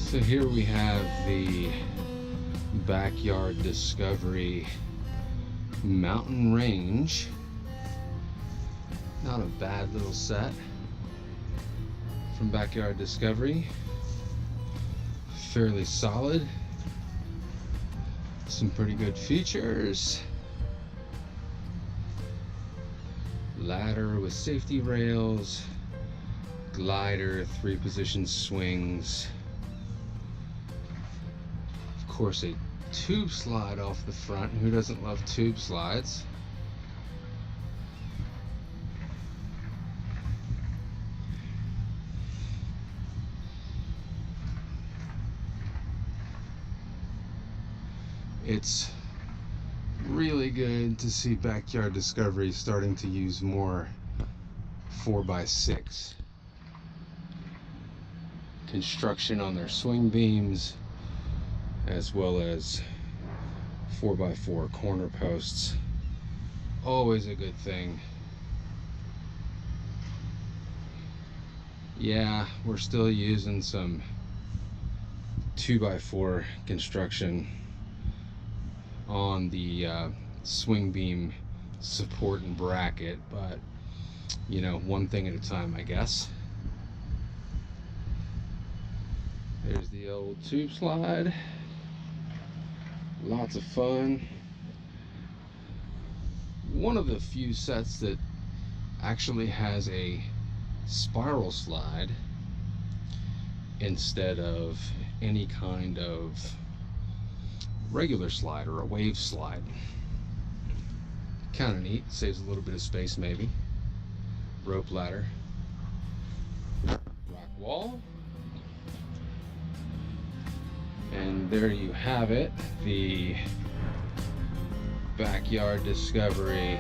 So here we have the Backyard Discovery Mountain Range. Not a bad little set from Backyard Discovery. Fairly solid. Some pretty good features. Ladder with safety rails, glider, 3-position swings. Of course, a tube slide off the front. Who doesn't love tube slides? It's really good to see Backyard Discovery starting to use more 4x6 construction on their swing beams, as well as 4x4 corner posts. Always a good thing. Yeah, we're still using some 2x4 construction on the swing beam support and bracket, but you know, one thing at a time, I guess. There's the old tube slide. Lots of fun. One of the few sets that actually has a spiral slide instead of any kind of regular slide or a wave slide. Kind of neat, saves a little bit of space maybe. Rope ladder, rock wall, and there you have it, the Backyard Discovery